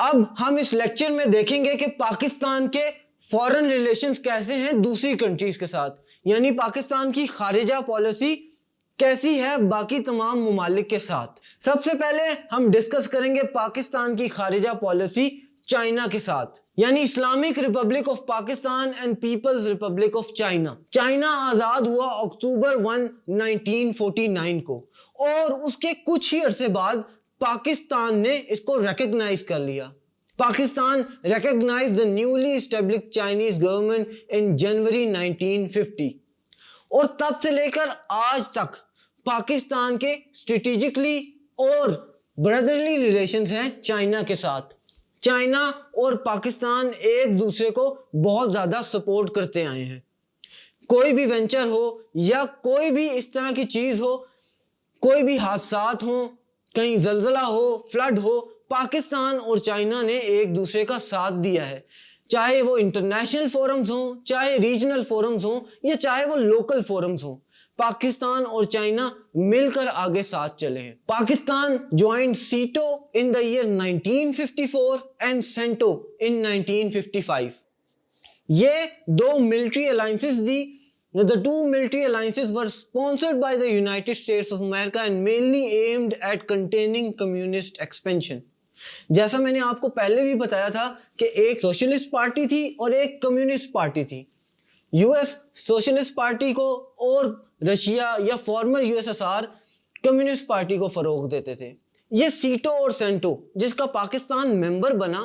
اب ہم اس لیکچر میں دیکھیں گے کہ پاکستان کے فورن ریلیشنز کیسے ہیں دوسری کنٹریز کے ساتھ، یعنی پاکستان کی خارجہ پالیسی کیسی ہے باقی تمام ممالک کے ساتھ۔ سب سے پہلے ہم ڈسکس کریں گے پاکستان کی خارجہ پالیسی چائنا کے ساتھ، یعنی Islamic republic of Pakistan and peoples republic of China. China آزاد ہوا اکتوبر 1، 1949 کو، اور اس کے کچھ ہی عرصے بعد پاکستان نے اس کو ریکگنائز کر لیا۔ Pakistan recognized the newly established Chinese government in January 1950، اور تب سے لے کر آج تک پاکستان کے اسٹریٹجکلی اور برادرلی ریلیشنز ہیں چائنا کے ساتھ۔ چائنا اور پاکستان ایک دوسرے کو بہت زیادہ سپورٹ کرتے آئے ہیں۔ کوئی بھی وینچر ہو یا کوئی بھی اس طرح کی چیز ہو، کوئی بھی حادثات ہوں، کہیں زلزلہ ہو، فلڈ ہو، پاکستان اور چائنا نے ایک دوسرے کا ساتھ دیا ہے، چاہے وہ انٹرنیشنل فورمز ہوں، چاہے ریجنل فورمز ہوں، یا چاہے وہ لوکل فورمز ہوں۔ پاکستان اور چائنا مل کر آگے ساتھ چلے ہیں۔ Pakistan joined Setu in the year 1954 and سینٹو in 1955۔ یہ دو ملٹری الائنسز دی۔ The two military alliances were sponsored by the United States of America and mainly aimed at containing communist expansion۔ جیسا میں نے آپ کو پہلے بھی بتایا تھا کہ ایک سوشلسٹ پارٹی تھی اور ایک کمیونسٹ پارٹی تھی۔ یو ایس سوشلسٹ پارٹی کو اور رشیا یا former U S S R communist party کو فروغ دیتے تھے۔ یہ سیٹو اور سینٹو جس کا پاکستان ممبر بنا،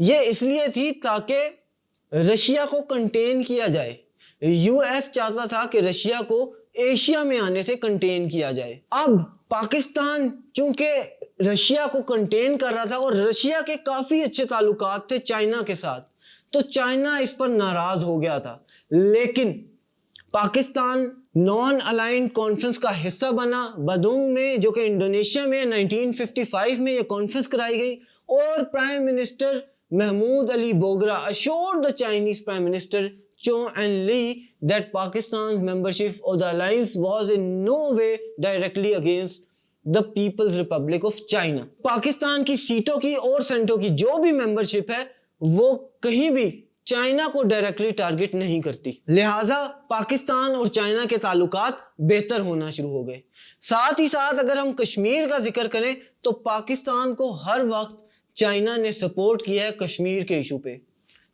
یہ اس لیے تھی تاکہ رشیا کو کنٹین کیا جائے۔ یو ایس چاہتا تھا کہ رشیا کو ایشیا میں آنے سے کنٹین کیا جائے۔ اب پاکستان چونکہ رشیا کو کنٹین کر رہا تھا اور رشیا کے کافی اچھے تعلقات تھے چائنا کے ساتھ، تو چائنا اس پر ناراض ہو گیا تھا۔ لیکن پاکستان نان الائنڈ کانفرنس کا حصہ بنا بدونگ میں، جو کہ انڈونیشیا میں 1955 میں یہ کانفرنس کرائی گئی، اور prime minister Mahmood Ali Bogra assured the Chinese Prime Minister Chou En-Lee that Pakistan's membership of the alliance was in no way directly against the People's Republic of China۔ Pakistan کی سیٹوں کی اور سینٹوں کی جو بھی ممبرشپ ہے وہ کہیں بھی چائنا کو ڈائریکٹلی ٹارگٹ نہیں کرتی، لہٰذا پاکستان اور چائنا کے تعلقات بہتر ہونا شروع ہو گئے۔ ساتھ ہی ساتھ اگر ہم کشمیر کا ذکر کریں تو پاکستان کو ہر وقت چائنا نے سپورٹ کیا ہے کشمیر کے ایشو پہ،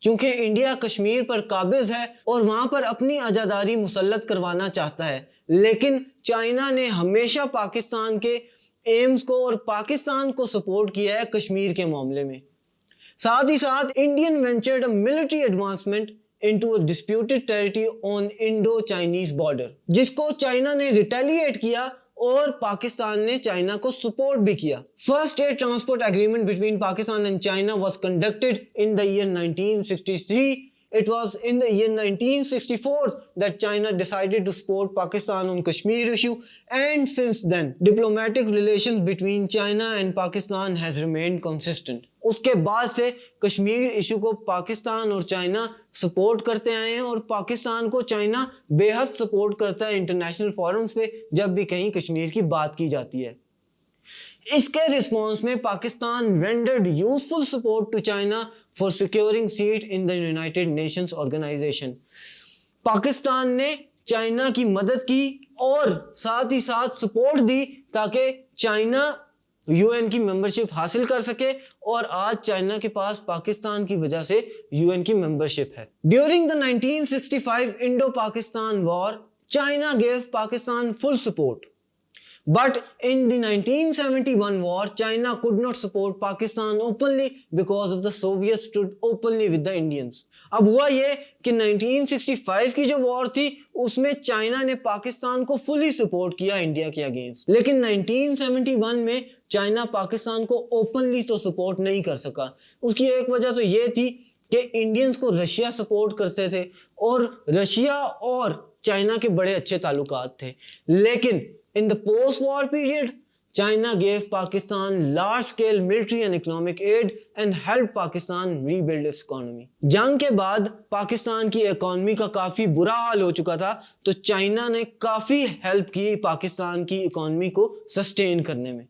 چونکہ انڈیا کشمیر پر قابض ہے اور وہاں پر اپنی عزاداری مسلط کروانا چاہتا ہے، لیکن چائنا نے ہمیشہ پاکستان کے ایمز کو اور پاکستان کو سپورٹ کیا ہے کشمیر کے معاملے میں۔ ساتھ ہی ساتھ Indian ventured a military advancement into a disputed territory on Indo Chinese border, جس کو چائنا نے ریٹیلیٹ کیا اور پاکستان نے چائنا کو سپورٹ بھی کیا۔ First air transport agreement between Pakistan and China was conducted in the year 1963۔ It was in the year 1964 that China decided to support Pakistan on Kashmir issue, and since then diplomatic relations between China and Pakistan has remained consistent۔ اس کے بعد سے Kashmir issue کو پاکستان اور China support کرتے آئے ہیں، اور پاکستان کو چائنا بے حد سپورٹ کرتا ہے انٹرنیشنل فورمز پہ جب بھی کہیں کشمیر کی بات کی جاتی ہے۔ اس کے رسپانس میں Pakistan rendered useful support to China for securing seat in the United Nations Organization۔ Pakistan نے چائنا کی مدد کی اور ساتھ ہی ساتھ سپورٹ دی تاکہ چائنا یو این کی ممبرشپ حاصل کر سکے، اور آج چائنا کے پاس پاکستان کی وجہ سے یو این کی ممبرشپ ہے۔ During the 1965 Indo-Pakistan War, China gave Pakistan full support۔ But in the 1971 war, China could not support Pakistan openly because of the Soviets stood openly with the Indians۔ اب ہوا یہ کہ 1965 کی جو وار تھی اس میں چائنا نے پاکستان کو فلی سپورٹ کیا انڈیا کے اگینسٹ، لیکن 1971 میں چائنا پاکستان کو اوپنلی تو سپورٹ نہیں کر سکا۔ اس کی ایک وجہ تو یہ تھی کہ انڈینز کو رشیا سپورٹ کرتے تھے اور رشیا اور چائنا کے بڑے اچھے تعلقات تھے، لیکن in the post-war period, China gave Pakistan large-scale military and economic aid and helped Pakistan rebuild its economy۔ جنگ کے بعد پاکستان کی اکانومی کا کافی برا حال ہو چکا تھا، تو چائنا نے کافی ہیلپ کی پاکستان کی اکانومی کو سسٹین کرنے میں۔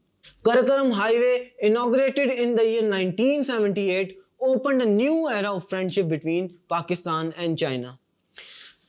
Karakoram Highway, inaugurated in the year 1978, opened a new era of friendship between Pakistan and China.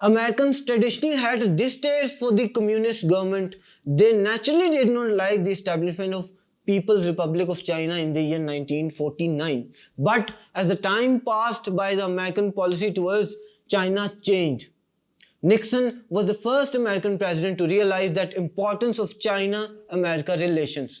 Americans traditionally had a distaste for the communist government. They naturally did not like the establishment of People's Republic of China in the year 1949. But as the time passed by, the American policy towards China changed. Nixon was the first American president to realize that importance of China-America relations.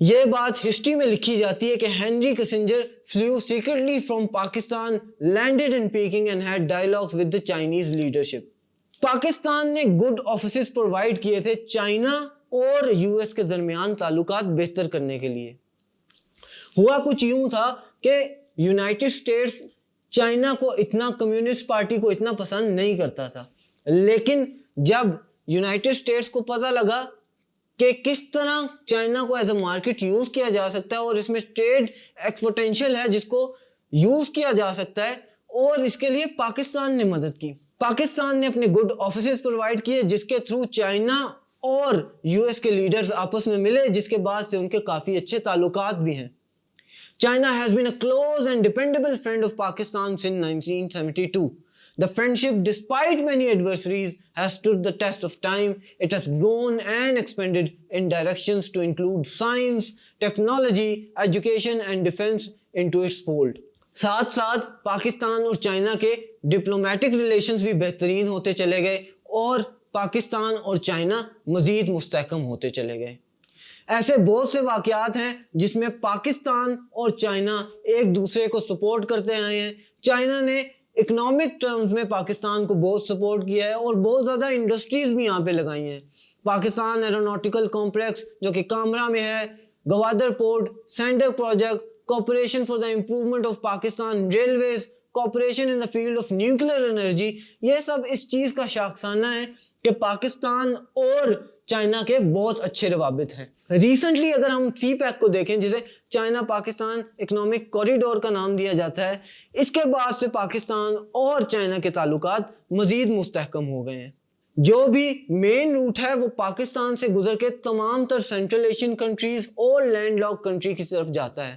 یہ بات history میں لکھی جاتی ہے کہ Henry Kissinger flew secretly from Pakistan, landed in Peking and had dialogues with the Chinese leadership. Pakistan نے good offices provide کیے تھے چائنا اور یو ایس کے درمیان تعلقات بہتر کرنے کے لیے۔ ہوا کچھ یوں تھا کہ یونائٹڈ اسٹیٹس چائنا کو اتنا، کمیونسٹ پارٹی کو اتنا پسند نہیں کرتا تھا، لیکن جب یونائٹڈ اسٹیٹس کو پتہ لگا کہ کس طرح چائنا کو ایز اے مارکیٹ یوز کیا جا سکتا ہے اور اس میں ٹریڈ ایکسپوٹینشیل ہے جس کو یوز کیا جا سکتا ہے، اور اس کے لیے پاکستان نے مدد کی۔ پاکستان نے اپنے گڈ آفیسز پرووائڈ کیے جس کے تھرو چائنا اور یو ایس کے لیڈرز آپس میں ملے، جس کے بعد سے ان کے کافی اچھے تعلقات بھی ہیں۔ China has been a close and dependable friend of Pakistan since 1972. The friendship, despite many adversaries, has stood the test of time. It has grown and expanded in directions to include science, technology, education and defense into its fold. ساتھ ساتھ پاکستان اور China کے diplomatic relations بھی بہترین ہوتے چلے گئے اور پاکستان اور چائنا مزید مستحکم ہوتے چلے گئے۔ ایسے بہت سے واقعات ہیں جس میں پاکستان اور چائنا ایک دوسرے کو سپورٹ کرتے آئے ہیں۔ چائنا نے اکنامک ٹرمز میں پاکستان کو بہت سپورٹ کیا ہے اور بہت زیادہ انڈسٹریز بھی یہاں پہ لگائی ہیں۔ پاکستان ایروناٹیکل کمپلیکس جو کہ کامرا میں ہے، Gwadar port, Saindak project, cooperation for the improvement of Pakistan railways, cooperation in the field of nuclear energy, یہ سب اس چیز کا شاخسانہ ہے کہ پاکستان اور چائنا کے بہت اچھے روابط ہیں۔ ریسنٹلی اگر ہم سی پیک کو دیکھیں، جسے چائنا پاکستان اکنامک کوریڈور کا نام دیا جاتا ہے، اس کے بعد سے پاکستان اور چائنا کے تعلقات مزید مستحکم ہو گئے ہیں۔ جو بھی مین روٹ ہے وہ پاکستان سے گزر کے تمام تر سینٹرل ایشین کنٹریز اور لینڈ لاک کنٹری کی طرف جاتا ہے۔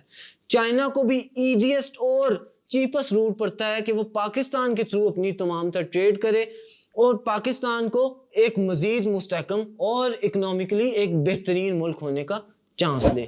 چائنا کو بھی ایزیسٹ اور چیپسٹ روٹ پڑتا ہے کہ وہ پاکستان کے تھرو اپنی تمام تر ٹریڈ کرے اور پاکستان کو ایک مزید مستحکم اور اکنامکلی ایک بہترین ملک ہونے کا چانس دے۔